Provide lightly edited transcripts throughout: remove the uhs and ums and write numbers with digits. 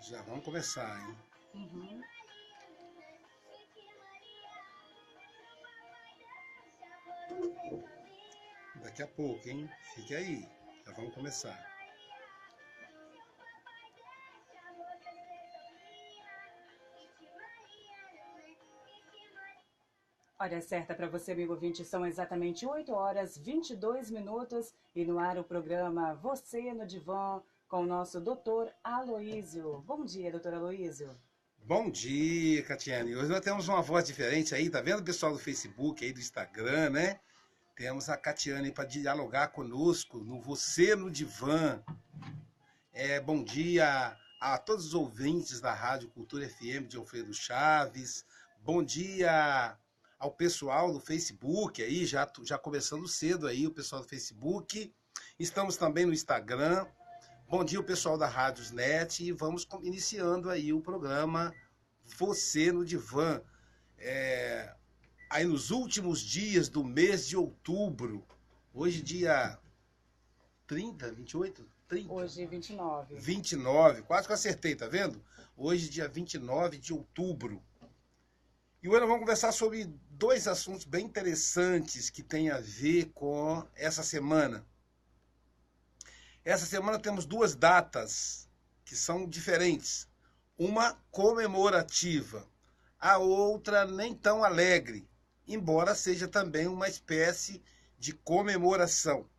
Já vamos começar, hein? Uhum. Daqui a pouco, hein? Fique aí. Já vamos começar. Hora certa para você, amigo ouvinte, são exatamente 8 horas 22 minutos e no ar o programa Você no Divã com o nosso doutor Aloísio. Bom dia, doutor Aloísio. Bom dia, Catiane. Hoje nós temos uma voz diferente aí, tá vendo o pessoal do Facebook aí, do Instagram, né? Temos a Catiane para dialogar conosco no Você no Divã. Bom dia a todos os ouvintes da Rádio Cultura FM de Alfredo Chaves. Bom dia ao pessoal do Facebook aí, já começando cedo aí, o pessoal do Facebook. Estamos também no Instagram. Bom dia, o pessoal da Rádios Net, e vamos iniciando aí o programa Você no Divã. Aí nos últimos dias do mês de outubro, hoje dia 30, 28, 30? Hoje, 29. 29, quase que eu acertei, tá vendo? Hoje dia 29 de outubro. E hoje nós vamos conversar sobre dois assuntos bem interessantes que têm a ver com essa semana. Essa semana temos duas datas que são diferentes. Uma comemorativa, a outra nem tão alegre, embora seja também uma espécie de comemoração.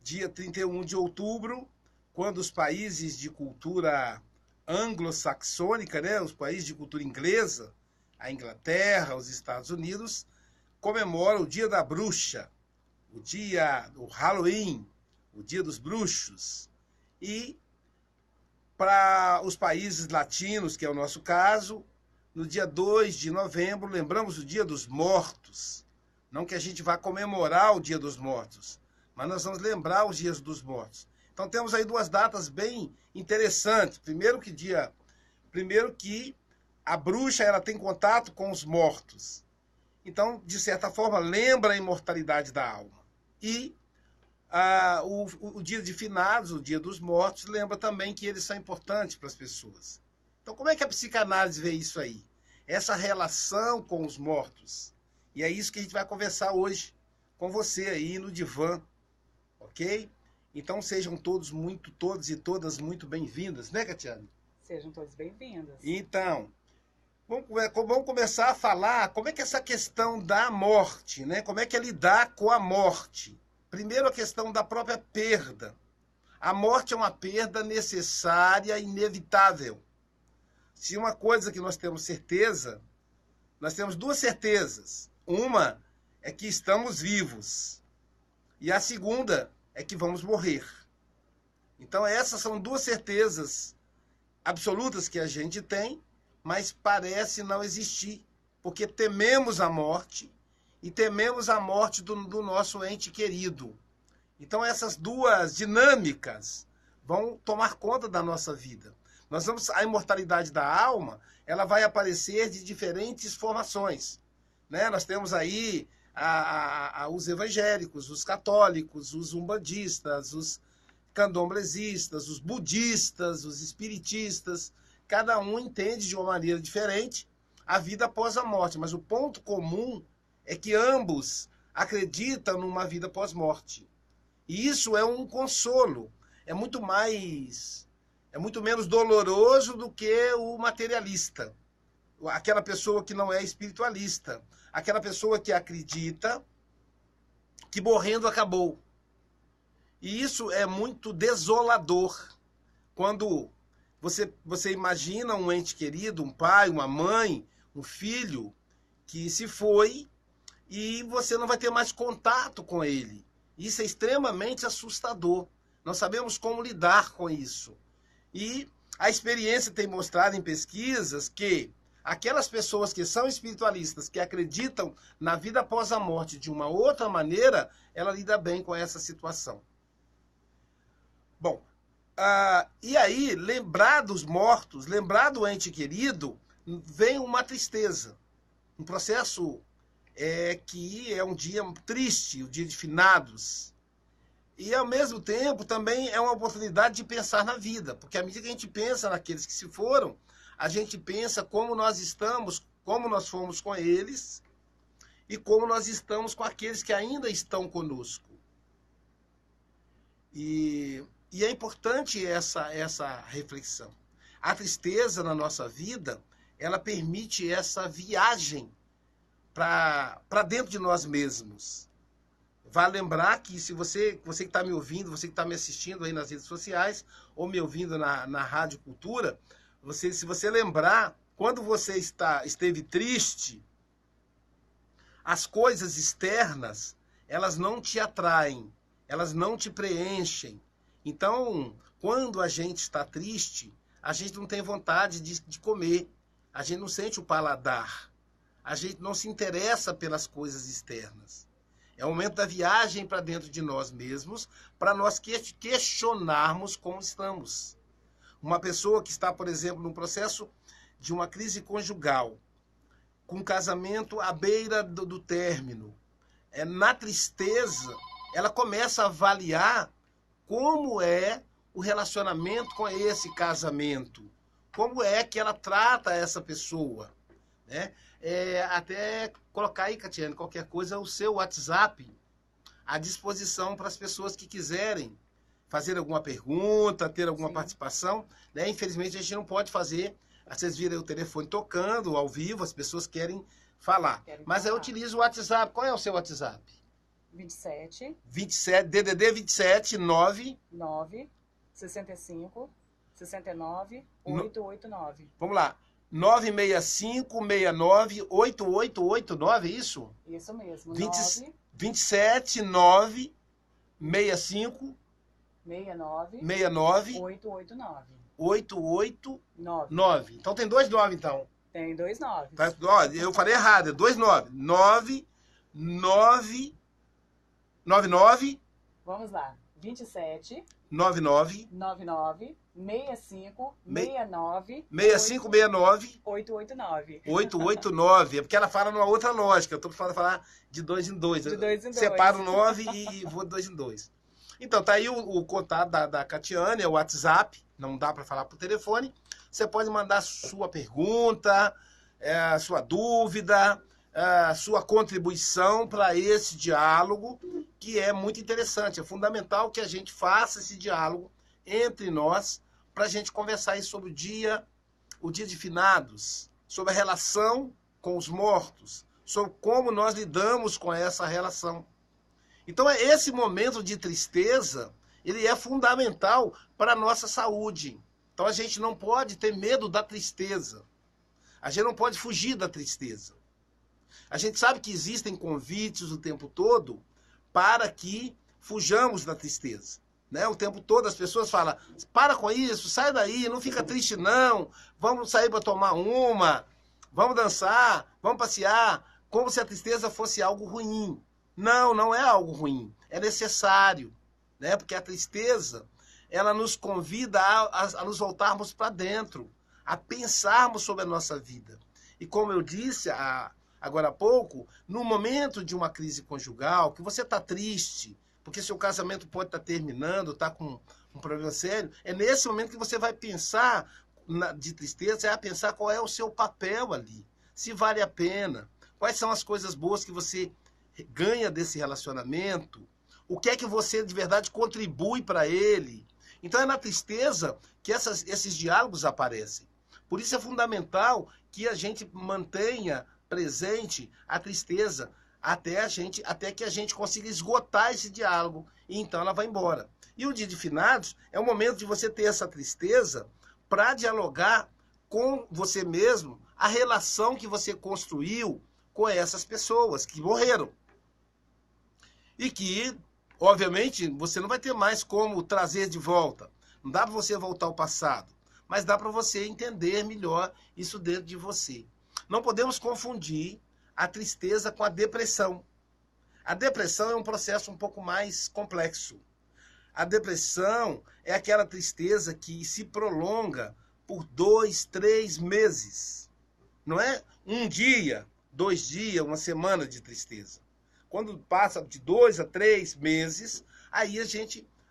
Dia 31 de outubro, quando os países de cultura anglo-saxônica, né, os países de cultura inglesa, a Inglaterra, os Estados Unidos, comemoram o Dia da Bruxa, o dia do Halloween, o Dia dos Bruxos. E para os países latinos, que é o nosso caso, no dia 2 de novembro, lembramos o Dia dos Mortos. Não que a gente vá comemorar o Dia dos Mortos, mas nós vamos lembrar os Dias dos Mortos. Então temos aí duas datas bem interessantes. Primeiro que a bruxa ela tem contato com os mortos. Então, de certa forma, lembra a imortalidade da alma. E o dia de finados, o dia dos mortos, lembra também que eles são importantes para as pessoas. Então, como é que a psicanálise vê isso aí? Essa relação com os mortos. E é isso que a gente vai conversar hoje com você aí no divã, ok? Então, sejam todos e todas muito bem-vindas, né, Catiane? Sejam todos bem-vindos. Então, vamos começar a falar como é que essa questão da morte, né? Como é que é lidar com a morte? Primeiro, a questão da própria perda. A morte é uma perda necessária, inevitável. Se uma coisa que nós temos certeza, nós temos duas certezas. Uma é que estamos vivos. E a segunda é que vamos morrer. Então, essas são duas certezas absolutas que a gente tem, mas parece não existir, porque tememos a morte e tememos a morte do nosso ente querido. Então essas duas dinâmicas vão tomar conta da nossa vida. A imortalidade da alma, ela vai aparecer de diferentes formações, né? Nós temos aí os evangélicos, os católicos, os umbandistas, os candomblesistas, os budistas, os espiritistas. Cada um entende de uma maneira diferente a vida após a morte, mas o ponto comum é que ambos acreditam numa vida pós-morte. E isso é um consolo. É muito menos doloroso do que o materialista. Aquela pessoa que não é espiritualista. Aquela pessoa que acredita que morrendo acabou. E isso é muito desolador. Quando você imagina um ente querido, um pai, uma mãe, um filho, que se foi e você não vai ter mais contato com ele. Isso é extremamente assustador. Não sabemos como lidar com isso. E a experiência tem mostrado em pesquisas que aquelas pessoas que são espiritualistas, que acreditam na vida após a morte de uma outra maneira, ela lida bem com essa situação. Bom, e aí, lembrar dos mortos, lembrar do ente querido, vem uma tristeza. Um processo que é um dia triste, o dia de finados. E, ao mesmo tempo, também é uma oportunidade de pensar na vida, porque à medida que a gente pensa naqueles que se foram, a gente pensa como nós estamos, como nós fomos com eles e como nós estamos com aqueles que ainda estão conosco. E é importante essa reflexão. A tristeza na nossa vida, ela permite essa viagem para dentro de nós mesmos. Vale lembrar que se você que está me ouvindo, você que está me assistindo aí nas redes sociais, ou me ouvindo na Rádio Cultura, se você lembrar, quando você esteve triste, as coisas externas, elas não te atraem, elas não te preenchem. Então, quando a gente está triste, a gente não tem vontade de comer, a gente não sente o paladar, a gente não se interessa pelas coisas externas. É o momento da viagem para dentro de nós mesmos, para nós questionarmos como estamos. Uma pessoa que está, por exemplo, num processo de uma crise conjugal, com um casamento à beira do término, na tristeza, ela começa a avaliar como é o relacionamento com esse casamento, como é que ela trata essa pessoa, né? Até colocar aí, Catiane, qualquer coisa, o seu WhatsApp à disposição para as pessoas que quiserem fazer alguma pergunta, ter alguma participação, né? Infelizmente a gente não pode fazer, vocês viram o telefone tocando ao vivo, as pessoas querem falar. Mas eu utilizo o WhatsApp. Qual é o seu WhatsApp? 27 DDD 27 9 65 69 889. Vamos lá. 965698889, é isso? Isso mesmo. 27 9 65 69 889. Então tem 2 9, então. Tem 2 9. Tá, ó, eu falei errado, é 2 9. 9 Vamos lá. 27 99 65 69 889. É porque ela fala numa outra lógica. Eu tô falando falar de 2 em 2. De 2 em 2. Separo o 9 e vou de 2 em 2. Então, tá aí o contato da Catiane, é o WhatsApp. Não dá para falar por telefone. Você pode mandar sua pergunta, sua dúvida, sua contribuição para esse diálogo, que é muito interessante. É fundamental que a gente faça esse diálogo entre nós para a gente conversar aí sobre o dia de finados, sobre a relação com os mortos, sobre como nós lidamos com essa relação. Então, esse momento de tristeza, ele é fundamental para a nossa saúde. Então, a gente não pode ter medo da tristeza. A gente não pode fugir da tristeza. A gente sabe que existem convites o tempo todo para que fujamos da tristeza. Né? O tempo todo as pessoas falam, para com isso, sai daí, não fica triste não, vamos sair para tomar uma, vamos dançar, vamos passear, como se a tristeza fosse algo ruim. Não, não é algo ruim, é necessário, né? Porque a tristeza, ela nos convida a nos voltarmos para dentro, a pensarmos sobre a nossa vida. E como eu disse agora há pouco, no momento de uma crise conjugal, que você está triste, porque seu casamento pode estar terminando, está com um problema sério, é nesse momento que você vai pensar de tristeza, você vai pensar qual é o seu papel ali, se vale a pena, quais são as coisas boas que você ganha desse relacionamento, o que é que você de verdade contribui para ele. Então é na tristeza que esses diálogos aparecem. Por isso é fundamental que a gente mantenha presente a tristeza até que a gente consiga esgotar esse diálogo, e então ela vai embora. E o dia de finados é o momento de você ter essa tristeza para dialogar com você mesmo a relação que você construiu com essas pessoas que morreram. E que, obviamente, você não vai ter mais como trazer de volta. Não dá para você voltar ao passado, mas dá para você entender melhor isso dentro de você. Não podemos confundir a tristeza com a depressão. A depressão é um processo um pouco mais complexo. A depressão é aquela tristeza que se prolonga por 2, 3 meses. Não é um dia, 2 dias, uma semana de tristeza. Quando passa de 2 a 3 meses, Aí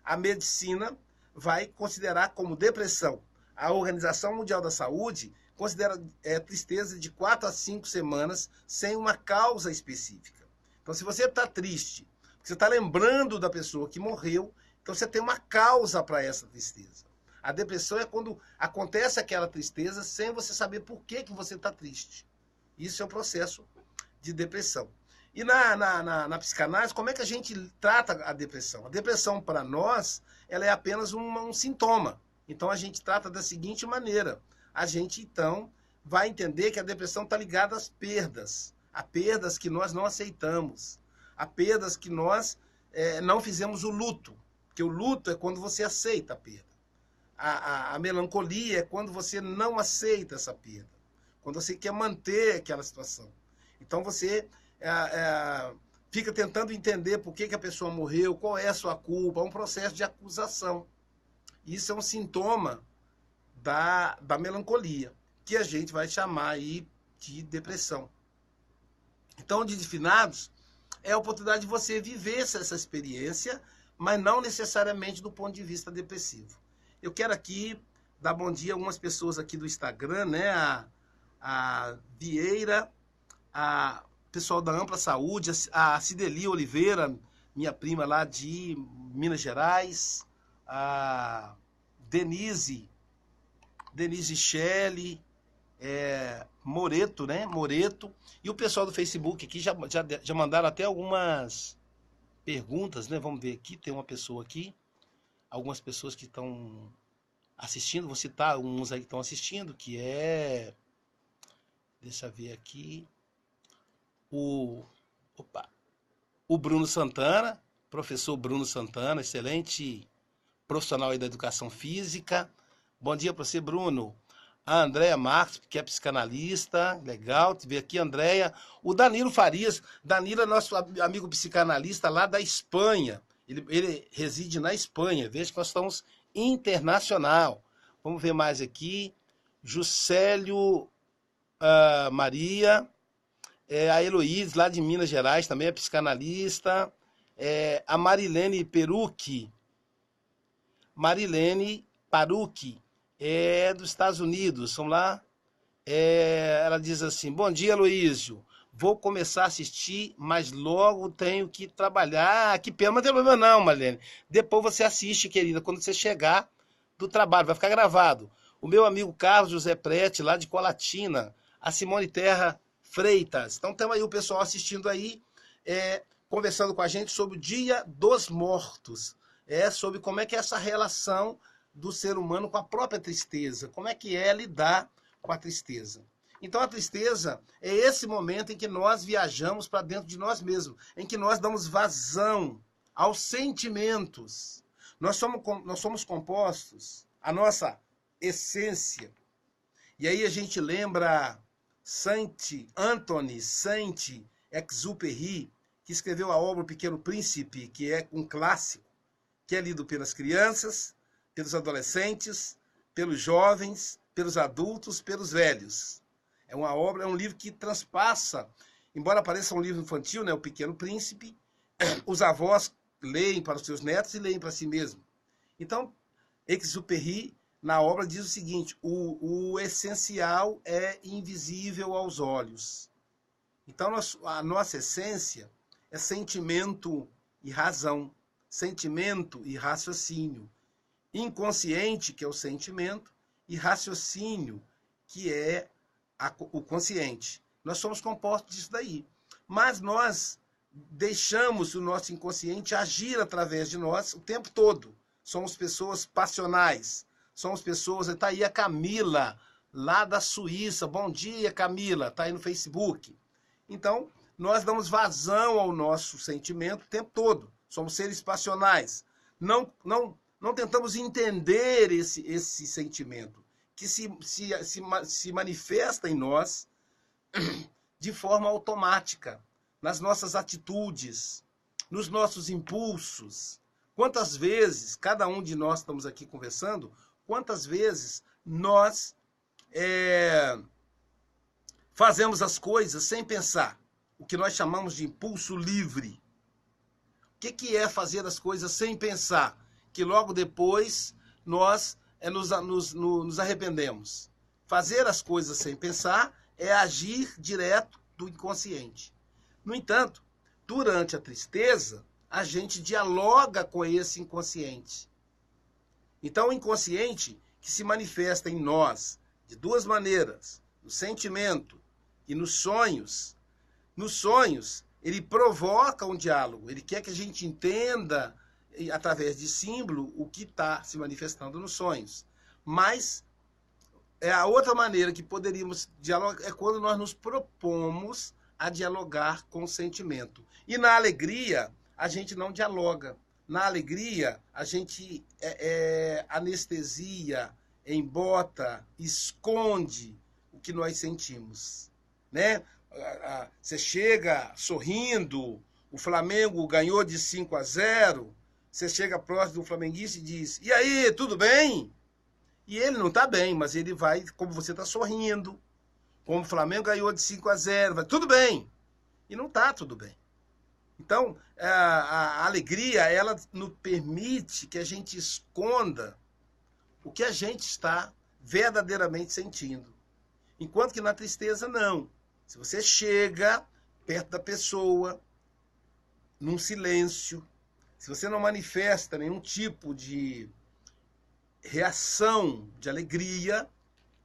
a medicina vai considerar como depressão. A Organização Mundial da Saúde considera tristeza de 4 a 5 semanas sem uma causa específica. Então, se você está triste, você está lembrando da pessoa que morreu, então você tem uma causa para essa tristeza. A depressão é quando acontece aquela tristeza sem você saber por que você está triste. Isso é o processo de depressão. E na psicanálise, como é que a gente trata a depressão? A depressão, para nós, ela é apenas um sintoma. Então, a gente trata da seguinte maneira. A gente, então, vai entender que a depressão está ligada às perdas. A perdas que nós não aceitamos. A perdas que nós não fizemos o luto. Porque o luto é quando você aceita a perda. A melancolia é quando você não aceita essa perda. Quando você quer manter aquela situação. Então, você fica tentando entender por que a pessoa morreu, qual é a sua culpa, é um processo de acusação. Isso é um sintoma da melancolia, que a gente vai chamar aí de depressão. Então, o Dia de Finados é a oportunidade de você viver essa experiência, mas não necessariamente do ponto de vista depressivo. Eu quero aqui dar bom dia a algumas pessoas aqui do Instagram, né? A Vieira, a pessoal da Ampla Saúde, a Cideli Oliveira, minha prima lá de Minas Gerais, a Denise Shelley, Moreto, né? Moreto. E o pessoal do Facebook aqui já mandaram até algumas perguntas, né? Vamos ver aqui, tem uma pessoa aqui, algumas pessoas que estão assistindo, vou citar uns aí que estão assistindo, que deixa eu ver aqui, o Bruno Santana, professor Bruno Santana, excelente profissional aí da educação física. Bom dia para você, Bruno. A Andréia Marques, que é psicanalista, legal, te ver aqui, Andréia. O Danilo Farias, Danilo é nosso amigo psicanalista lá da Espanha. Ele reside na Espanha, veja que nós estamos internacional. Vamos ver mais aqui. Juscelio Maria, a Heloísa, lá de Minas Gerais, também é psicanalista. A Marilene Perucchi, é dos Estados Unidos, vamos lá. Ela diz assim, bom dia, Aloísio. Vou começar a assistir, mas logo tenho que trabalhar. Que pena, não tem problema não, Marilene. Depois você assiste, querida, quando você chegar do trabalho, vai ficar gravado. O meu amigo Carlos José Prete, lá de Colatina, a Simone Terra Freitas. Então temos aí o pessoal assistindo aí, conversando com a gente sobre o Dia dos Mortos. Sobre como é que é essa relação do ser humano com a própria tristeza. Como é que é lidar com a tristeza. Então a tristeza é esse momento em que nós viajamos para dentro de nós mesmos, em que nós damos vazão aos sentimentos. Nós somos compostos, a nossa essência. E aí a gente lembra Anthony Saint-Exupéry, que escreveu a obra O Pequeno Príncipe, que é um clássico, que é lido pelas crianças, pelos adolescentes, pelos jovens, pelos adultos, pelos velhos. É um livro que transpassa, embora pareça um livro infantil, né, O Pequeno Príncipe, os avós leem para os seus netos e leem para si mesmo. Então, Exupéry, na obra, diz o seguinte, o essencial é invisível aos olhos. Então, a nossa essência é sentimento e razão, sentimento e raciocínio. Inconsciente, que é o sentimento, e raciocínio, que é o consciente. Nós somos compostos disso daí. Mas nós deixamos o nosso inconsciente agir através de nós o tempo todo. Somos pessoas passionais. Somos pessoas... Está aí a Camila, lá da Suíça. Bom dia, Camila. Está aí no Facebook. Então, nós damos vazão ao nosso sentimento o tempo todo. Somos seres passionais. Não tentamos entender esse sentimento, que se manifesta em nós de forma automática, nas nossas atitudes, nos nossos impulsos. Quantas vezes, cada um de nós estamos aqui conversando, quantas vezes nós fazemos as coisas sem pensar, o que nós chamamos de impulso livre. que é fazer as coisas sem pensar? Que logo depois nós nos arrependemos. Fazer as coisas sem pensar é agir direto do inconsciente. No entanto, durante a tristeza, a gente dialoga com esse inconsciente. Então, o inconsciente que se manifesta em nós de duas maneiras, no sentimento e nos sonhos. Nos sonhos, ele provoca um diálogo, ele quer que a gente entenda, através de símbolo, o que está se manifestando nos sonhos. Mas a outra maneira que poderíamos dialogar é quando nós nos propomos a dialogar com o sentimento. E na alegria, a gente não dialoga. Na alegria, a gente anestesia, embota, esconde o que nós sentimos, né? Você chega sorrindo, o Flamengo ganhou de 5-0, você chega próximo do flamenguista e diz, e aí, tudo bem? E ele não está bem, mas ele vai, como você está sorrindo, como o Flamengo ganhou de 5-0, vai, tudo bem. E não está tudo bem. Então, a alegria, ela nos permite que a gente esconda o que a gente está verdadeiramente sentindo. Enquanto que na tristeza, não. Se você chega perto da pessoa, num silêncio, se você não manifesta nenhum tipo de reação de alegria,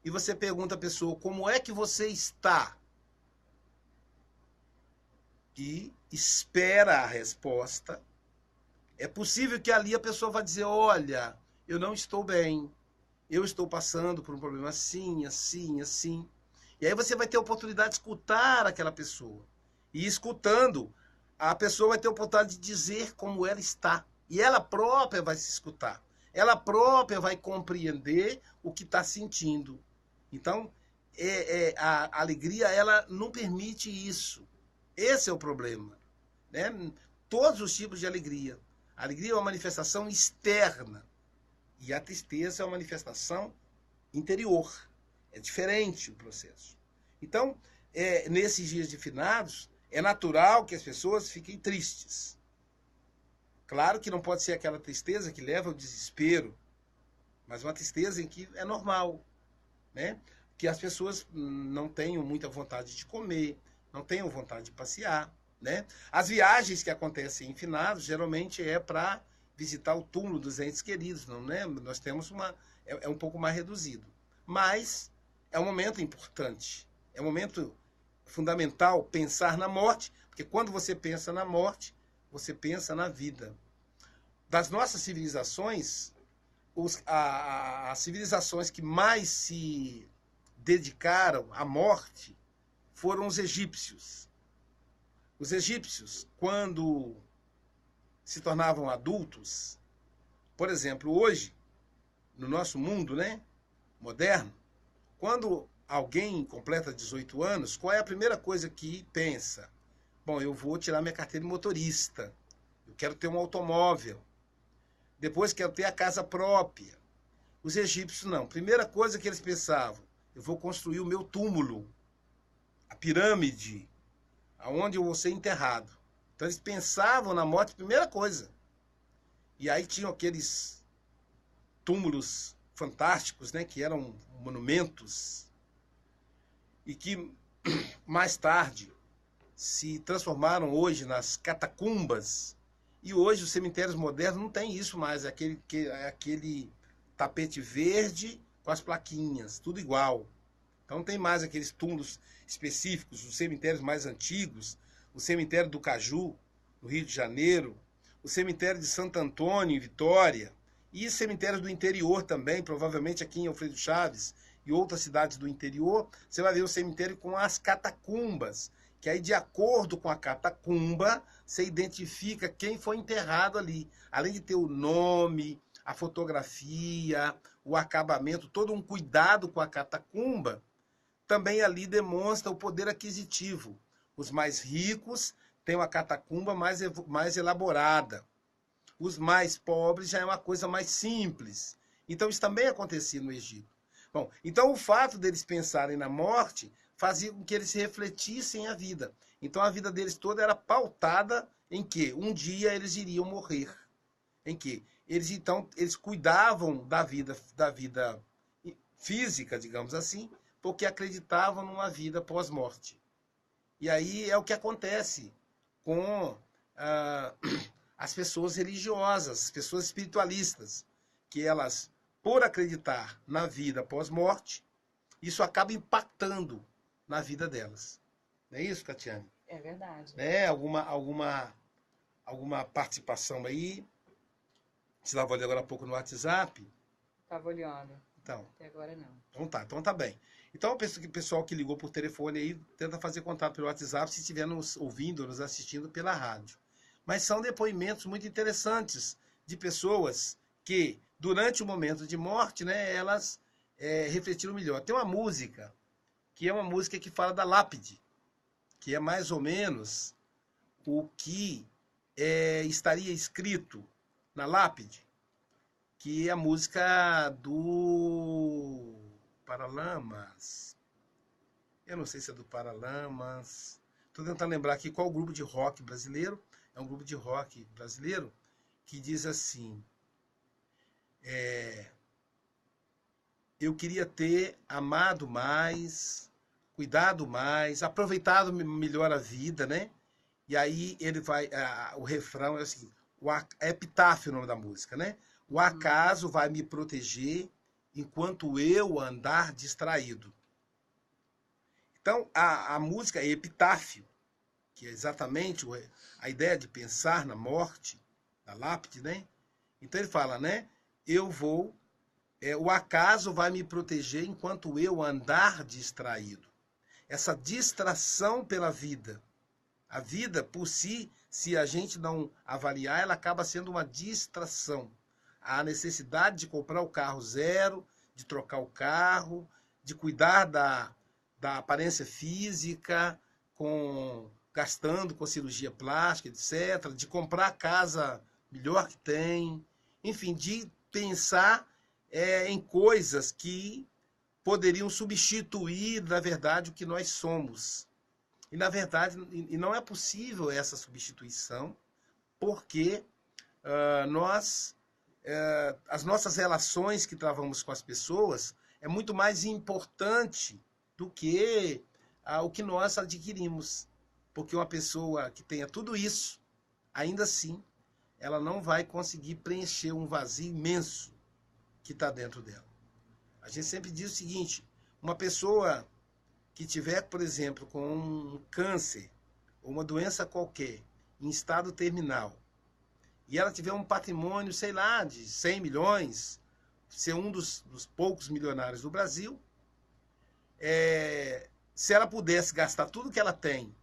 e você pergunta à pessoa, como é que você está? E espera a resposta. É possível que ali a pessoa vá dizer, olha, eu não estou bem, eu estou passando por um problema assim, assim, assim. E aí você vai ter a oportunidade de escutar aquela pessoa. E escutando, a pessoa vai ter a oportunidade de dizer como ela está. E ela própria vai se escutar. Ela própria vai compreender o que está sentindo. Então, a alegria, ela não permite isso. Esse é o problema, né? Todos os tipos de alegria. A alegria é uma manifestação externa. E a tristeza é uma manifestação interior. É diferente o processo. Então, nesses dias de finados, é natural que as pessoas fiquem tristes. Claro que não pode ser aquela tristeza que leva ao desespero, mas uma tristeza em que é normal, né? Que as pessoas não tenham muita vontade de comer, não tenham vontade de passear, né? As viagens que acontecem em finados, geralmente é para visitar o túmulo dos entes queridos, não, né? Nós temos é um pouco mais reduzido. Mas é um momento importante, é um momento fundamental pensar na morte, porque quando você pensa na morte, você pensa na vida. Das nossas civilizações, as civilizações que mais se dedicaram à morte foram os egípcios. Os egípcios, quando se tornavam adultos, por exemplo, hoje, no nosso mundo, né, moderno, quando alguém completa 18 anos, qual é a primeira coisa que pensa? Bom, eu vou tirar minha carteira de motorista, eu quero ter um automóvel, depois quero ter a casa própria. Os egípcios não. Primeira coisa que eles pensavam, eu vou construir o meu túmulo, a pirâmide, aonde eu vou ser enterrado. Então eles pensavam na morte, primeira coisa. E aí tinham aqueles túmulos fantásticos, né, que eram monumentos, e que mais tarde se transformaram hoje nas catacumbas. E hoje os cemitérios modernos não tem isso mais, aquele tapete verde com as plaquinhas, tudo igual. Então não tem mais aqueles túmulos específicos, os cemitérios mais antigos, o cemitério do Caju, no Rio de Janeiro, o cemitério de Santo Antônio, em Vitória, e cemitérios do interior também, provavelmente aqui em Alfredo Chaves e outras cidades do interior, você vai ver o cemitério com as catacumbas, que aí de acordo com a catacumba, você identifica quem foi enterrado ali. Além de ter o nome, a fotografia, o acabamento, todo um cuidado com a catacumba, também ali demonstra o poder aquisitivo. Os mais ricos têm uma catacumba mais elaborada. Os mais pobres já é uma coisa mais simples. Então isso também acontecia no Egito. Bom, então o fato deles pensarem na morte fazia com que eles refletissem a vida. Então a vida deles toda era pautada em que um dia eles iriam morrer, em que eles cuidavam da vida física, digamos assim, porque acreditavam numa vida pós-morte. E aí é o que acontece com ah, as pessoas religiosas, as pessoas espiritualistas, que elas, por acreditar na vida pós-morte, isso acaba impactando na vida delas. Não é isso, Catiane? É verdade. Né? Alguma participação aí? Você estava olhando agora há pouco no WhatsApp. Estava olhando. Então, Até agora não. então tá bem. Então, o pessoal que ligou por telefone aí, tenta fazer contato pelo WhatsApp se estiver nos ouvindo, nos assistindo pela rádio. Mas são depoimentos muito interessantes de pessoas que, durante o momento de morte, né, elas refletiram melhor. Tem uma música, que é uma música que fala da lápide, que é mais ou menos o que estaria escrito na lápide, que é a música do Paralamas. Eu não sei se é do Paralamas. Estou tentando lembrar aqui qual o grupo de rock brasileiro. É um grupo de rock brasileiro que diz assim: eu queria ter amado mais, cuidado mais, aproveitado melhor a vida, né? E aí ele vai, o refrão é o seguinte, é epitáfio o nome da música, né? O acaso vai me proteger enquanto eu andar distraído. Então, a música é epitáfio, que é exatamente a ideia de pensar na morte, da lápide, né? Então ele fala, né? O acaso vai me proteger enquanto eu andar distraído. Essa distração pela vida. A vida, por si, se a gente não avaliar, ela acaba sendo uma distração. A necessidade de comprar o carro zero, de trocar o carro, de cuidar da aparência física, gastando com cirurgia plástica, etc., de comprar a casa melhor que tem, enfim, de pensar em coisas que poderiam substituir, na verdade, o que nós somos. E, na verdade, não é possível essa substituição, porque as nossas relações que travamos com as pessoas é muito mais importante do que o que nós adquirimos. Porque uma pessoa que tenha tudo isso, ainda assim, ela não vai conseguir preencher um vazio imenso que está dentro dela. A gente sempre diz o seguinte, uma pessoa que tiver, por exemplo, com um câncer ou uma doença qualquer, em estado terminal, e ela tiver um patrimônio, sei lá, de 100 milhões, ser um dos poucos milionários do Brasil, se ela pudesse gastar tudo que ela tem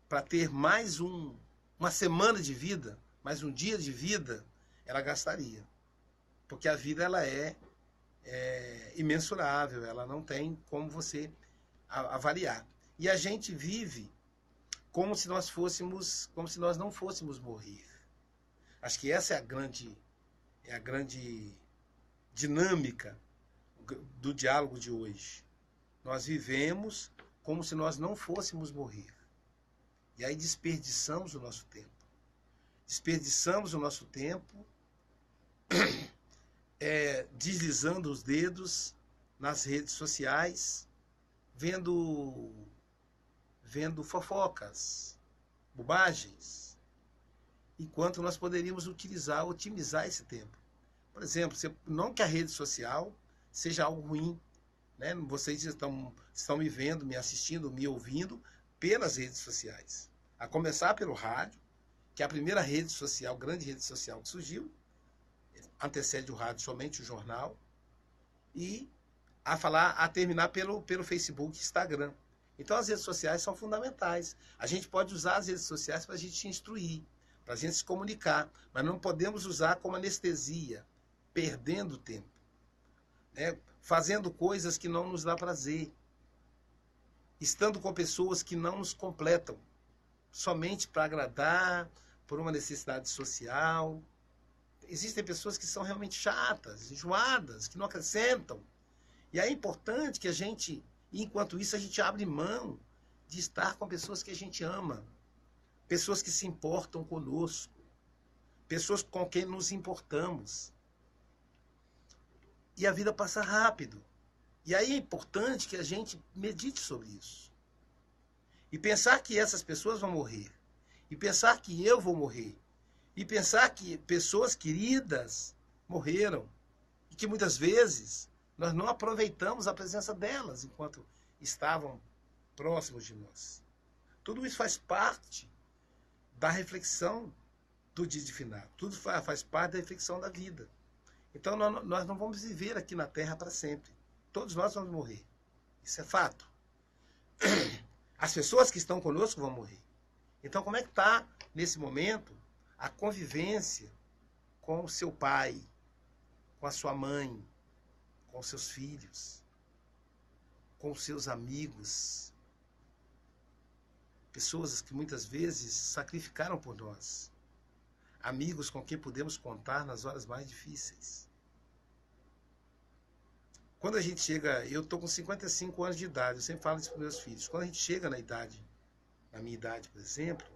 para ter mais uma semana de vida, mais um dia de vida, ela gastaria. Porque a vida ela é imensurável, ela não tem como você avaliar. E a gente vive como se nós não fôssemos morrer. Acho que essa é a grande dinâmica do diálogo de hoje. Nós vivemos como se nós não fôssemos morrer. E aí desperdiçamos o nosso tempo. Desperdiçamos o nosso tempo deslizando os dedos nas redes sociais, vendo fofocas, bobagens, enquanto nós poderíamos otimizar esse tempo. Por exemplo, não que a rede social seja algo ruim, né? Vocês estão me vendo, me assistindo, me ouvindo pelas redes sociais. A começar pelo rádio, que é a primeira rede social, grande rede social que surgiu, antecede o rádio somente o jornal, e a terminar pelo Facebook e Instagram. Então as redes sociais são fundamentais. A gente pode usar as redes sociais para a gente instruir, para a gente se comunicar, mas não podemos usar como anestesia, perdendo tempo, né? Fazendo coisas que não nos dá prazer, estando com pessoas que não nos completam, somente para agradar, por uma necessidade social. Existem pessoas que são realmente chatas, enjoadas, que não acrescentam. E é importante que a gente, enquanto isso, a gente abre mão de estar com pessoas que a gente ama. pessoas que se importam conosco, pessoas com quem nos importamos. E a vida passa rápido. E aí é importante que a gente medite sobre isso. E pensar que essas pessoas vão morrer. E pensar que eu vou morrer. E pensar que pessoas queridas morreram. E que muitas vezes nós não aproveitamos a presença delas enquanto estavam próximos de nós. Tudo isso faz parte da reflexão do dia de final. Tudo faz parte da reflexão da vida. Então nós não vamos viver aqui na Terra para sempre. Todos nós vamos morrer. Isso é fato. As pessoas que estão conosco vão morrer. Então como é que está, nesse momento, a convivência com o seu pai, com a sua mãe, com os seus filhos, com os seus amigos? Pessoas que muitas vezes sacrificaram por nós. Amigos com quem podemos contar nas horas mais difíceis. Quando a gente chega, eu estou com 55 anos de idade, eu sempre falo isso para meus filhos. Quando a gente chega na minha idade, por exemplo,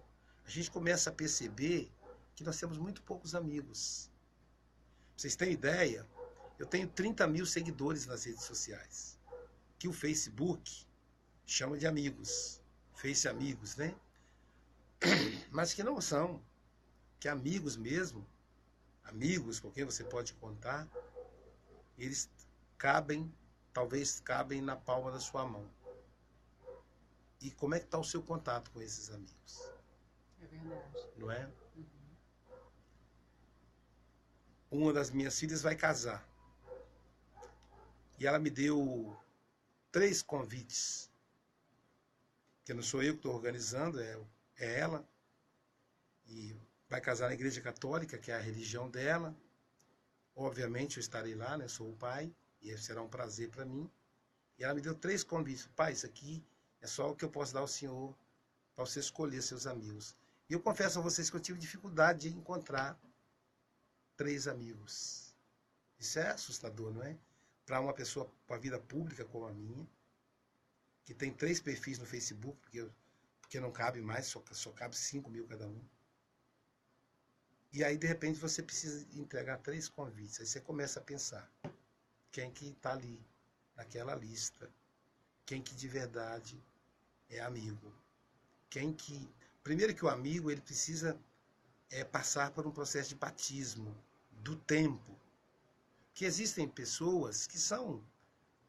a gente começa a perceber que nós temos muito poucos amigos. Pra vocês terem ideia, eu tenho 30 mil seguidores nas redes sociais, que o Facebook chama de amigos, Face amigos, né? Mas que não são, que amigos mesmo, amigos com quem você pode contar, eles talvez cabem na palma da sua mão. E como é que está o seu contato com esses amigos? É verdade. Não é? Uma das minhas filhas vai casar. E ela me deu 3 convites. Que não sou eu que estou organizando, é ela. E vai casar na Igreja Católica, que é a religião dela. Obviamente eu estarei lá, né? Sou o pai. E será um prazer para mim. E ela me deu 3 convites. Pai, isso aqui é só o que eu posso dar ao senhor para você escolher seus amigos. E eu confesso a vocês que eu tive dificuldade de encontrar 3 amigos. Isso é assustador, não é? Para uma pessoa com a vida pública como a minha, que tem 3 perfis no Facebook, porque não cabe mais, só cabe 5 mil cada um. E aí, de repente, você precisa entregar 3 convites. Aí você começa a pensar quem que está ali, naquela lista. Quem que de verdade é amigo. Primeiro que o amigo, ele precisa passar por um processo de batismo do tempo. Que existem pessoas que são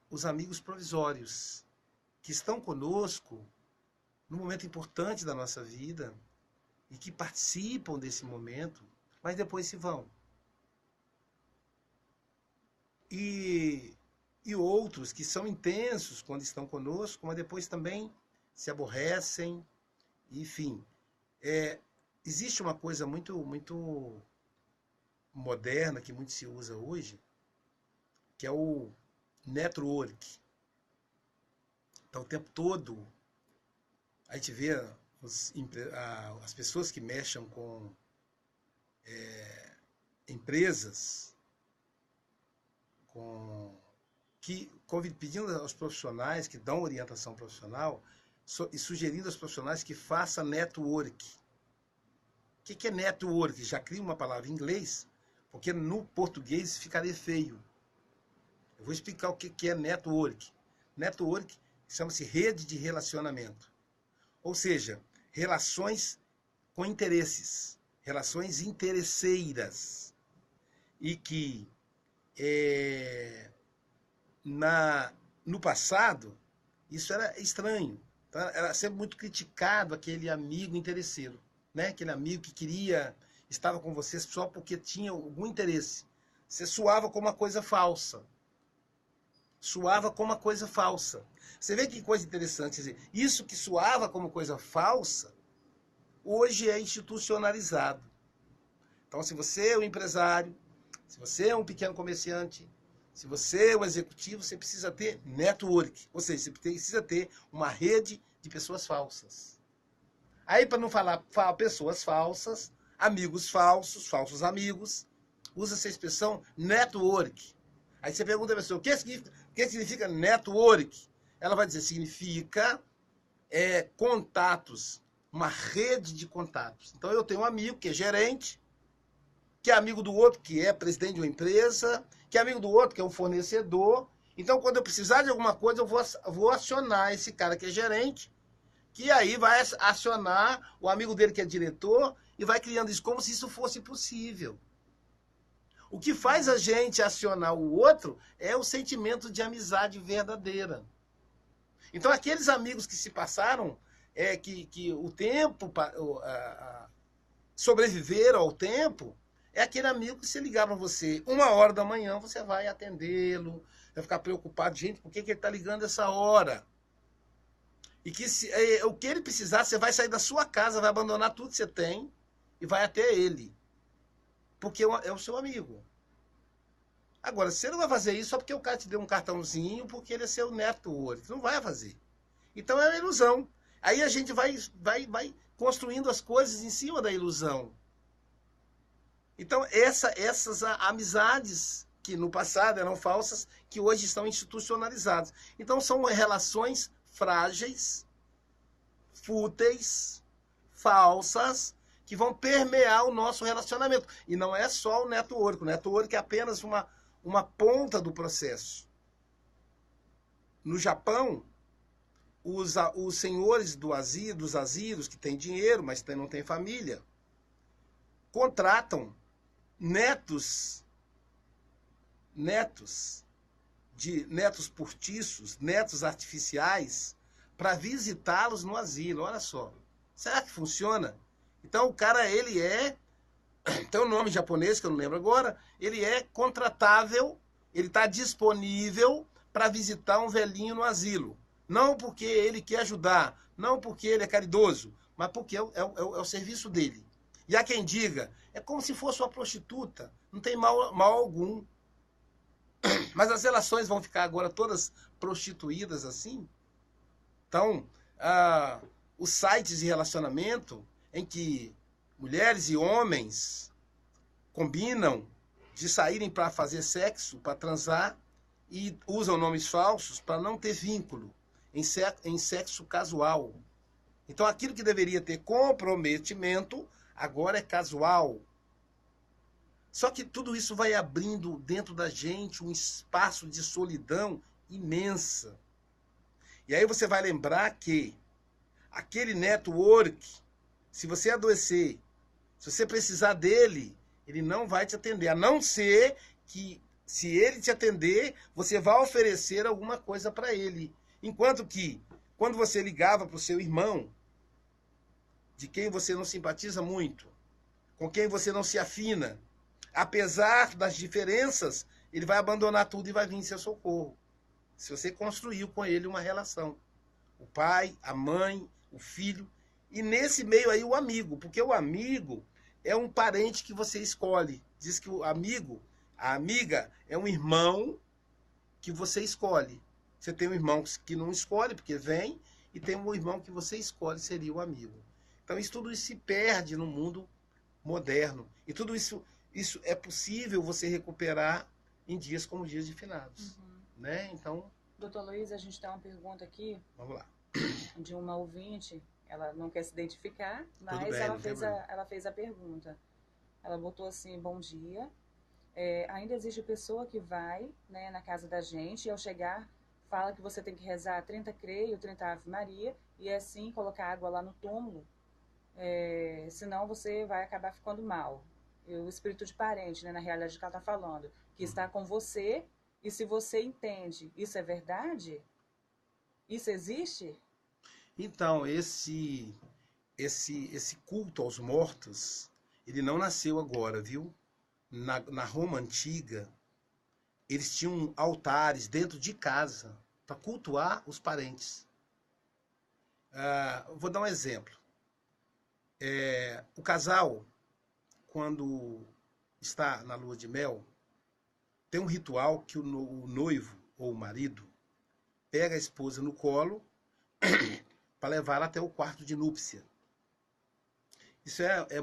os amigos provisórios, que estão conosco num momento importante da nossa vida e que participam desse momento, mas depois se vão. E outros que são intensos quando estão conosco, mas depois também se aborrecem. Enfim, existe uma coisa muito, muito moderna que muito se usa hoje, que é o network. Então, o tempo todo, a gente vê as pessoas que mexem com empresas, pedindo aos profissionais que dão orientação profissional e sugerindo aos profissionais que façam network. O que é network? Já cria uma palavra em inglês, porque no português ficaria feio. Eu vou explicar o que é network. Network chama-se rede de relacionamento. Ou seja, relações com interesses, relações interesseiras. E que no passado, isso era estranho. Então, era sempre muito criticado aquele amigo interesseiro, né? Aquele amigo que estava com você só porque tinha algum interesse. Você soava como uma coisa falsa. Soava como uma coisa falsa. Você vê que coisa interessante. Quer dizer, isso que soava como coisa falsa, hoje é institucionalizado. Então, se você é um empresário, se você é um pequeno comerciante, se você é um executivo, você precisa ter network. Ou seja, você precisa ter uma rede de pessoas falsas. Aí, para não falar pessoas falsas, amigos falsos, falsos amigos, usa essa expressão network. Aí você pergunta a pessoa, o que significa network? Ela vai dizer, significa contatos uma rede de contatos. Então eu tenho um amigo que é gerente, que é amigo do outro que é presidente de uma empresa, que é amigo do outro que é um fornecedor. Então, quando eu precisar de alguma coisa, eu vou acionar esse cara que é gerente, que aí vai acionar o amigo dele que é diretor e vai criando isso como se isso fosse possível. O que faz a gente acionar o outro é o sentimento de amizade verdadeira. Então, aqueles amigos que se passaram, que o tempo, sobreviveram ao tempo, é aquele amigo que se ligar para você 1h da manhã, você vai atendê-lo, vai ficar preocupado, gente, por que ele está ligando essa hora? E que o que ele precisar, você vai sair da sua casa, vai abandonar tudo que você tem e vai até ele. Porque é o seu amigo. Agora, você não vai fazer isso só porque o cara te deu um cartãozinho, porque ele é seu network. Você não vai fazer. Então é uma ilusão. Aí a gente vai construindo as coisas em cima da ilusão. Então, essas amizades que no passado eram falsas, que hoje estão institucionalizadas. Então, são relações frágeis, fúteis, falsas, que vão permear o nosso relacionamento. E não é só o network. O network é apenas uma ponta do processo. No Japão, os senhores dos asilos, que têm dinheiro, mas não têm família, contratam netos postiços, netos artificiais, para visitá-los no asilo. Olha só. Será que funciona? Então o cara, tem um nome japonês que eu não lembro agora, ele é contratável, ele está disponível para visitar um velhinho no asilo. Não porque ele quer ajudar, não porque ele é caridoso, mas porque é o serviço dele. E há quem diga, é como se fosse uma prostituta, não tem mal algum. Mas as relações vão ficar agora todas prostituídas assim? Então, os sites de relacionamento em que mulheres e homens combinam de saírem para fazer sexo, para transar, e usam nomes falsos para não ter vínculo em sexo casual. Então, aquilo que deveria ter comprometimento, agora é casual. Só que tudo isso vai abrindo dentro da gente um espaço de solidão imensa. E aí você vai lembrar que aquele network, se você adoecer, se você precisar dele, ele não vai te atender. A não ser que, se ele te atender, você vai oferecer alguma coisa para ele. Enquanto que, quando você ligava para o seu irmão, de quem você não simpatiza muito, com quem você não se afina, apesar das diferenças, ele vai abandonar tudo e vai vir em seu socorro. Se você construiu com ele uma relação. O pai, a mãe, o filho. E nesse meio aí o amigo. Porque o amigo é um parente que você escolhe. Diz que o amigo, a amiga, é um irmão que você escolhe. Você tem um irmão que não escolhe, porque vem. E tem um irmão que você escolhe, seria o amigo. Então tudo isso se perde no mundo moderno. E tudo isso é possível você recuperar em dias como dias de finados. Né? Então, doutor Luiz, a gente tem uma pergunta aqui. Vamos lá. De uma ouvinte, ela não quer se identificar, mas bem, ela fez a pergunta. Ela botou assim, bom dia. Ainda existe pessoa que vai, né, na casa da gente e ao chegar fala que você tem que rezar 30 Creio, 30 Ave Maria e assim colocar água lá no túmulo, senão você vai acabar ficando mal. E o espírito de parente, né, na realidade que ela está falando, que está com você. E se você entende, isso é verdade? Isso existe? Então, esse culto aos mortos, ele não nasceu agora, viu? Na Roma Antiga, eles tinham altares dentro de casa para cultuar os parentes. Vou dar um exemplo. O casal, quando está na lua de mel, tem um ritual que o noivo ou o marido pega a esposa no colo para levar ela até o quarto de núpcia. Isso é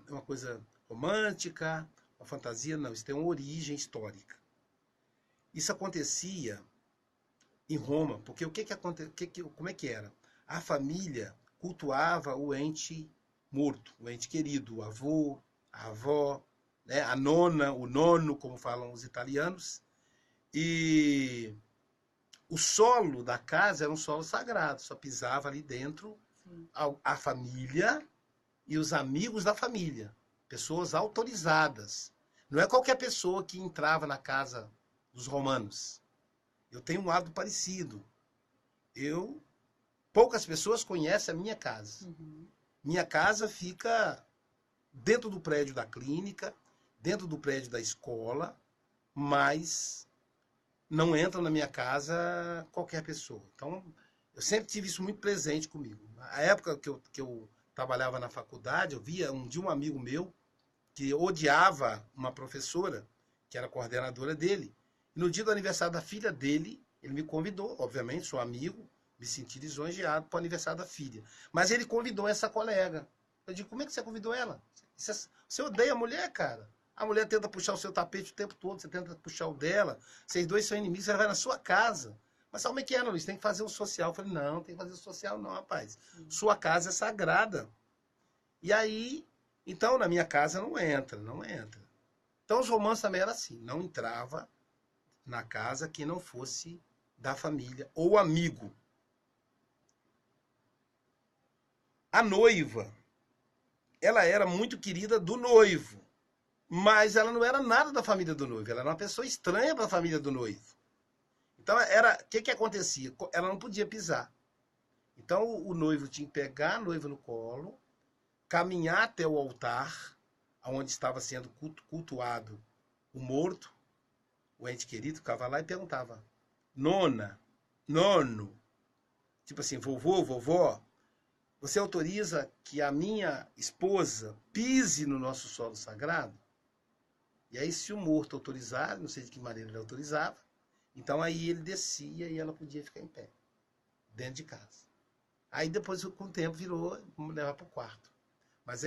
uma coisa romântica, uma fantasia? Não, isso tem uma origem histórica. Isso acontecia em Roma, porque como é que era? A família cultuava o ente morto, o ente querido, o avô, a avó, né? A nona, o nono, como falam os italianos. E o solo da casa era um solo sagrado, só pisava ali dentro a família e os amigos da família, pessoas autorizadas. Não é qualquer pessoa que entrava na casa dos romanos. Eu tenho um hábito parecido. Poucas pessoas conhecem a minha casa. Uhum. Minha casa fica dentro do prédio da clínica, dentro do prédio da escola, mas não entra na minha casa qualquer pessoa. Então, eu sempre tive isso muito presente comigo. Na época que eu trabalhava na faculdade, eu via um amigo meu que odiava uma professora, que era coordenadora dele. E no dia do aniversário da filha dele, ele me convidou, obviamente, sou amigo, me senti lisonjeado para o aniversário da filha. Mas ele convidou essa colega. Eu digo, como é que você convidou ela? Você odeia a mulher, cara? A mulher tenta puxar o seu tapete o tempo todo, você tenta puxar o dela. Vocês dois são inimigos, ela vai na sua casa. Mas sabe como é que é, Luiz? Tem que fazer o social. Eu falei, não, tem que fazer o social não, rapaz. Sua casa é sagrada. E aí, então, na minha casa não entra, não entra. Então, os romanos também eram assim. Não entrava na casa que não fosse da família ou amigo. A noiva, ela era muito querida do noivo. Mas ela não era nada da família do noivo. Ela era uma pessoa estranha para a família do noivo. Então, o que acontecia? Ela não podia pisar. Então, o noivo tinha que pegar a noiva no colo, caminhar até o altar, onde estava sendo cultuado o morto, o ente querido, ficava lá e perguntava, nona, nono, tipo assim, vovô, vovó, você autoriza que a minha esposa pise no nosso solo sagrado? E aí, se o morto autorizar, não sei de que maneira ele autorizava, então aí ele descia e ela podia ficar em pé, dentro de casa. Aí depois, com o tempo, virou, vamos levar para o quarto. Mas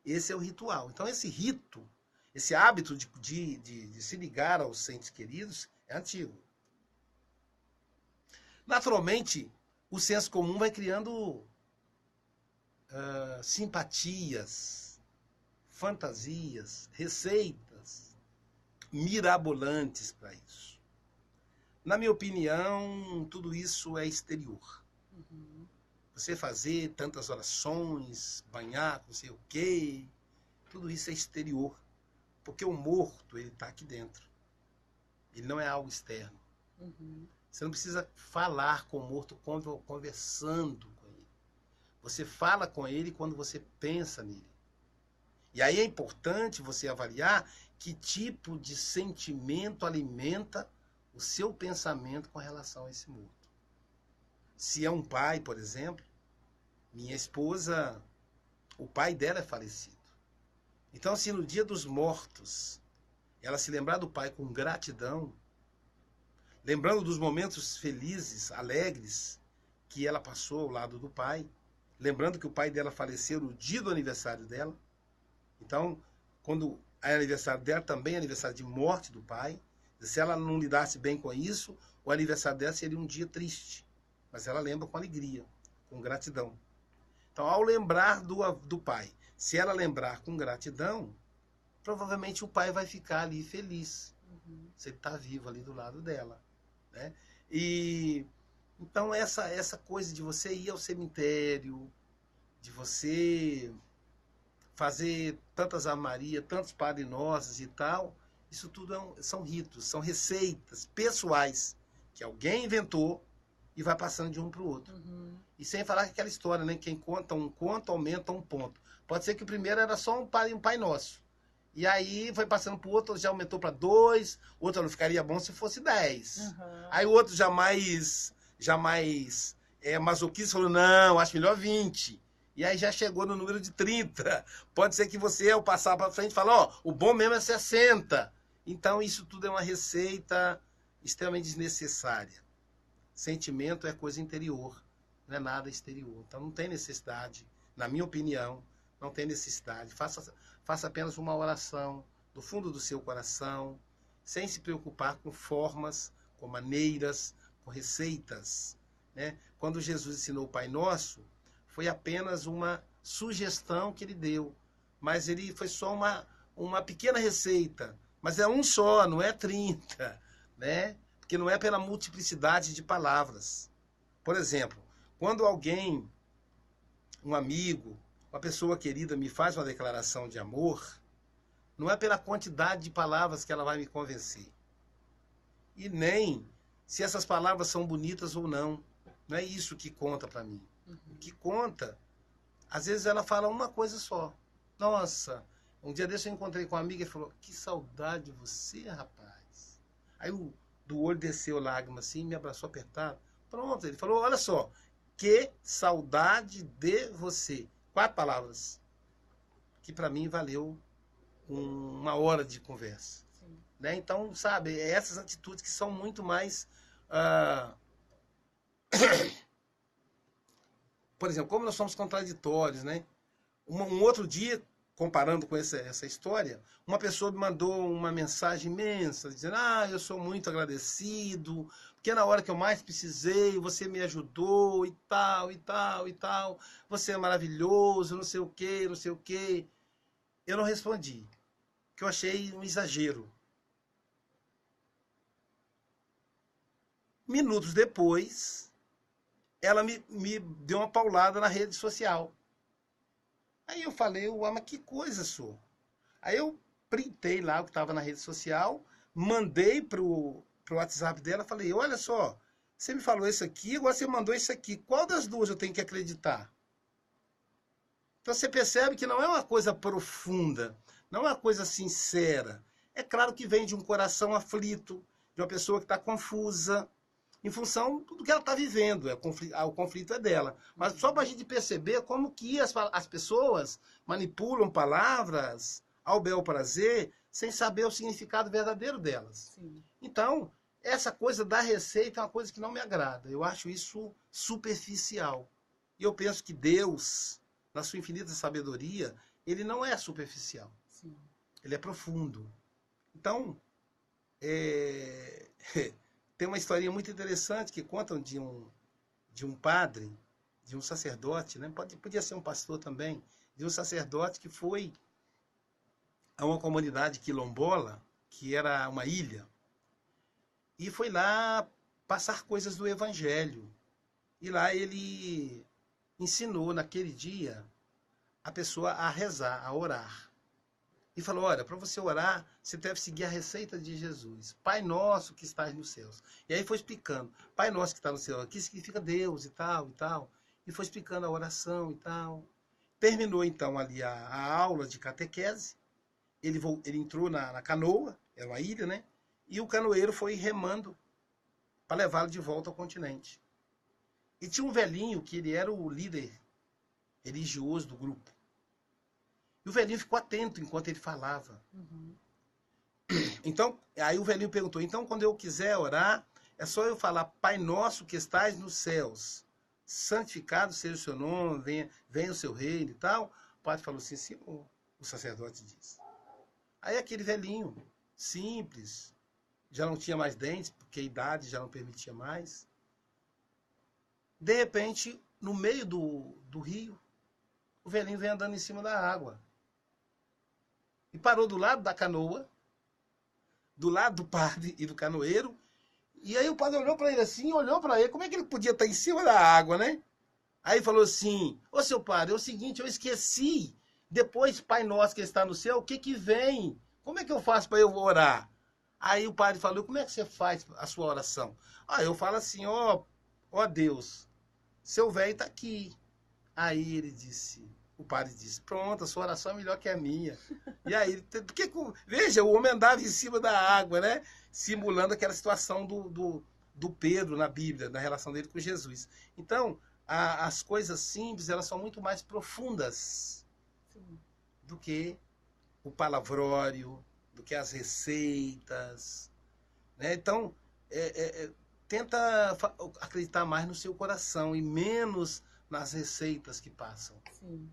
esse é o ritual. Então, esse rito, esse hábito de se ligar aos entes queridos é antigo. Naturalmente, o senso comum vai criando simpatias, fantasias, receitas mirabolantes para isso. Na minha opinião, tudo isso é exterior. Uhum. Você fazer tantas orações, banhar com não sei o quê, tudo isso é exterior. Porque o morto, ele está aqui dentro. Ele não é algo externo. Uhum. Você não precisa falar com o morto conversando com ele. Você fala com ele quando você pensa nele. E aí é importante você avaliar que tipo de sentimento alimenta o seu pensamento com relação a esse morto. Se é um pai, por exemplo, minha esposa, o pai dela é falecido. Então, se no dia dos mortos ela se lembrar do pai com gratidão, lembrando dos momentos felizes, alegres, que ela passou ao lado do pai, lembrando que o pai dela faleceu no dia do aniversário dela, então, quando é aniversário dela, também é aniversário de morte do pai, se ela não lidasse bem com isso, o aniversário dela seria um dia triste, mas ela lembra com alegria, com gratidão. Então, ao lembrar do pai, se ela lembrar com gratidão, provavelmente o pai vai ficar ali feliz. Se ele está vivo ali do lado dela. Né? E então essa coisa de você ir ao cemitério, de você fazer tantas Ave Maria, tantos Padre Nossos e tal, isso tudo são ritos, são receitas pessoais que alguém inventou e vai passando de um para o outro. Uhum. E sem falar que aquela história, né? Quem conta um conto aumenta um ponto. Pode ser que o primeiro era só um Pai Nosso. E aí foi passando para o outro, já aumentou para 2, o outro não ficaria bom se fosse 10. Uhum. Aí o outro jamais masoquista falou, não, acho melhor 20. E aí já chegou no número de 30. Pode ser que você, ao passar para frente, fale, ó, o bom mesmo é 60. Então isso tudo é uma receita extremamente desnecessária. Sentimento é coisa interior, não é nada exterior. Então não tem necessidade, na minha opinião, não tem necessidade. Faça apenas uma oração do fundo do seu coração, sem se preocupar com formas, com maneiras, com receitas. Né? Quando Jesus ensinou o Pai Nosso, Foi apenas uma sugestão que ele deu. Mas ele foi só uma pequena receita. Mas é um só, não é 30, né? Porque não é pela multiplicidade de palavras. Por exemplo, quando alguém, um amigo, uma pessoa querida me faz uma declaração de amor, não é pela quantidade de palavras que ela vai me convencer. E nem se essas palavras são bonitas ou não. Não é isso que conta para mim. O que conta, às vezes ela fala uma coisa só. Nossa, um dia desse eu encontrei com uma amiga e falou, que saudade de você, rapaz. Aí do olho desceu lágrima assim, me abraçou apertado. Pronto, ele falou, olha só, que saudade de você. 4 palavras. Que para mim valeu uma hora de conversa. Né? Então, sabe, é essas atitudes que são muito mais... Por exemplo, como nós somos contraditórios, né? Um outro dia, comparando com essa história, uma pessoa me mandou uma mensagem imensa, dizendo, eu sou muito agradecido, porque na hora que eu mais precisei, você me ajudou, e tal, e tal, e tal, você é maravilhoso, não sei o quê, não sei o quê. Eu não respondi, porque eu achei um exagero. Minutos depois, ela me deu uma paulada na rede social. Aí eu falei, mas que coisa, sou. Aí eu printei lá o que estava na rede social, mandei pro WhatsApp dela, falei, olha só, você me falou isso aqui, agora você mandou isso aqui. Qual das duas eu tenho que acreditar? Então você percebe que não é uma coisa profunda, não é uma coisa sincera. É claro que vem de um coração aflito, de uma pessoa que está confusa, em função do que ela está vivendo. O conflito é dela. Mas só para a gente perceber como que as pessoas manipulam palavras ao bel prazer, sem saber o significado verdadeiro delas. Sim. Então, essa coisa da receita é uma coisa que não me agrada. Eu acho isso superficial. E eu penso que Deus, na sua infinita sabedoria, ele não é superficial. Sim. Ele é profundo. Então, tem uma historinha muito interessante que contam de um padre, de um sacerdote, né? Podia ser um pastor também, de um sacerdote que foi a uma comunidade quilombola, que era uma ilha, e foi lá passar coisas do evangelho. E lá ele ensinou naquele dia a pessoa a rezar, a orar. E falou, olha, para você orar, você deve seguir a receita de Jesus. Pai nosso que estás nos céus. E aí foi explicando. Pai nosso que está no céu, aqui significa Deus e tal, e tal. E foi explicando a oração e tal. Terminou então ali a aula de catequese. Ele entrou na canoa, era uma ilha, né? E o canoeiro foi remando para levá-lo de volta ao continente. E tinha um velhinho que ele era o líder religioso do grupo. E o velhinho ficou atento enquanto ele falava. Uhum. Então, aí o velhinho perguntou, então quando eu quiser orar, é só eu falar, Pai nosso que estás nos céus, santificado seja o seu nome, venha o seu reino e tal. O padre falou assim, senhor, o sacerdote disse. Aí aquele velhinho, simples, já não tinha mais dentes, porque a idade já não permitia mais. De repente, no meio do rio, o velhinho vem andando em cima da água. E parou do lado da canoa, do lado do padre e do canoeiro. E aí o padre olhou para ele assim, olhou para ele. Como é que ele podia estar em cima da água, né? Aí falou assim, ô seu padre, é o seguinte, eu esqueci. Depois, Pai Nosso que está no céu, o que vem? Como é que eu faço para eu orar? Aí o padre falou, como é que você faz a sua oração? Eu falo assim, ó Deus, seu velho está aqui. Aí ele disse... O padre disse, pronto, a sua oração é melhor que a minha. E aí, veja, o homem andava em cima da água, né? Simulando aquela situação do Pedro na Bíblia, na relação dele com Jesus. Então, as coisas simples, elas são muito mais profundas do que o palavrório, do que as receitas. Né? Então, tenta acreditar mais no seu coração e menos nas receitas que passam. Sim.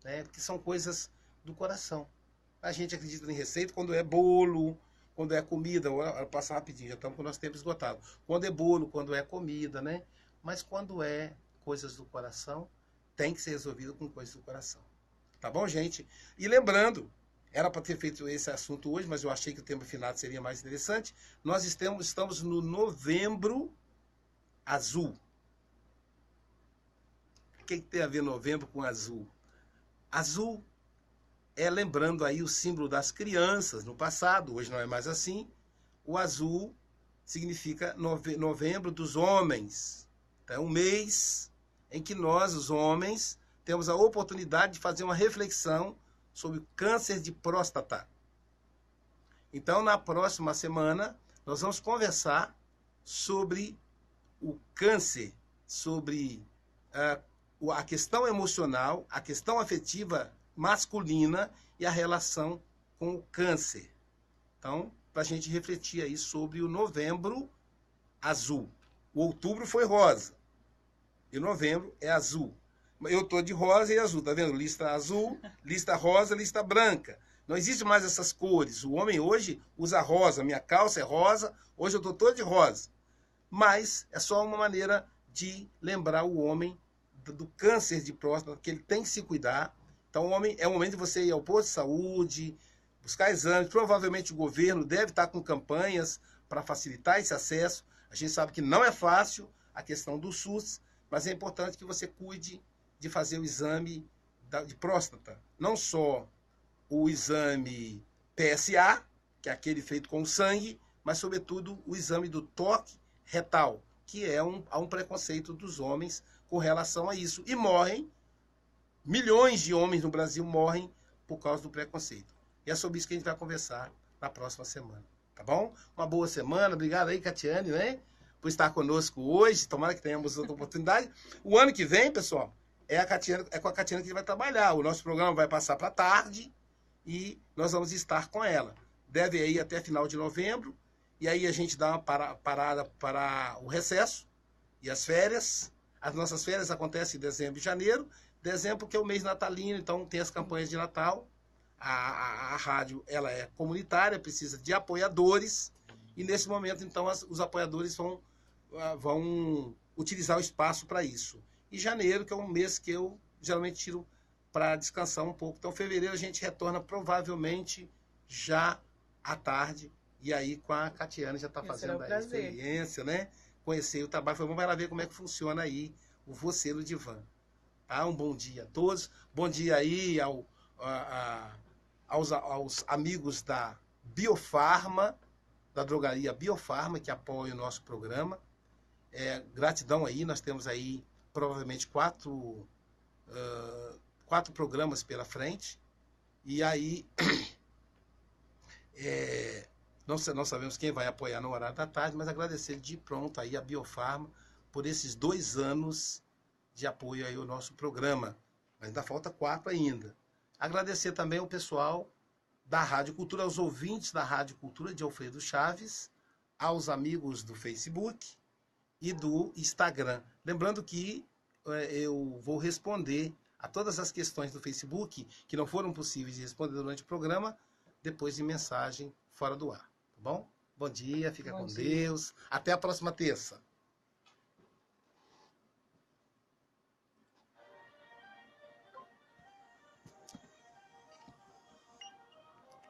Né? Porque são coisas do coração. A gente acredita em receita quando é bolo, quando é comida. Passa rapidinho, já estamos com o nosso tempo esgotado. Quando é bolo, quando é comida, né? Mas quando é coisas do coração, tem que ser resolvido com coisas do coração. Tá bom, gente? E lembrando, era para ter feito esse assunto hoje, mas eu achei que o tema final seria mais interessante. Nós estamos no Novembro Azul. O que tem a ver novembro com azul? Azul é lembrando aí o símbolo das crianças no passado, hoje não é mais assim. O azul significa novembro dos homens. É um mês em que nós, os homens, temos a oportunidade de fazer uma reflexão sobre o câncer de próstata. Então, na próxima semana, nós vamos conversar sobre o câncer, sobre a questão emocional, a questão afetiva masculina e a relação com o câncer. Então, para a gente refletir aí sobre o novembro azul. O outubro foi rosa e o novembro é azul. Eu estou de rosa e azul, tá vendo? Lista azul, lista rosa, lista branca. Não existe mais essas cores. O homem hoje usa rosa, minha calça é rosa, hoje eu estou todo de rosa. Mas é só uma maneira de lembrar o homem do câncer de próstata, que ele tem que se cuidar. Então, o homem, é o momento de você ir ao posto de saúde, buscar exames. Provavelmente o governo deve estar com campanhas para facilitar esse acesso. A gente sabe que não é fácil a questão do SUS, mas é importante que você cuide de fazer o exame de próstata. Não só o exame PSA, que é aquele feito com sangue, mas, sobretudo, o exame do toque retal, que há um preconceito dos homens com relação a isso. E morrem, milhões de homens no Brasil morrem por causa do preconceito. E é sobre isso que a gente vai conversar na próxima semana. Tá bom? Uma boa semana. Obrigado aí, Catiane, né? Por estar conosco hoje. Tomara que tenhamos outra oportunidade. O ano que vem, pessoal, é com a Catiane que a gente vai trabalhar. O nosso programa vai passar para a tarde e nós vamos estar com ela. Deve ir até final de novembro. E aí a gente dá uma parada para o recesso e as férias. As nossas férias acontecem em dezembro e janeiro. Dezembro que é o mês natalino, então tem as campanhas de Natal. A rádio ela é comunitária, precisa de apoiadores. E nesse momento, então, os apoiadores vão utilizar o espaço para isso. E janeiro, que é um mês que eu geralmente tiro para descansar um pouco. Então, fevereiro a gente retorna provavelmente já à tarde. E aí com a Catiane já está fazendo a experiência, né? Conhecer o trabalho. Foi bom para ela ver como é que funciona aí o Você no Divã. Tá? Um bom dia a todos. Bom dia aí aos amigos da Biofarma, da drogaria Biofarma, que apoia o nosso programa. Gratidão aí, nós temos aí provavelmente quatro programas pela frente. E aí não sabemos quem vai apoiar no horário da tarde, mas agradecer de pronto aí a Biofarma por esses 2 anos de apoio aí ao nosso programa. Mas ainda falta 4 ainda. Agradecer também ao pessoal da Rádio Cultura, aos ouvintes da Rádio Cultura de Alfredo Chaves, aos amigos do Facebook e do Instagram. Lembrando que eu vou responder a todas as questões do Facebook que não foram possíveis de responder durante o programa, depois de mensagem fora do ar. Tá bom? Bom dia, fica com Deus. Até a próxima terça.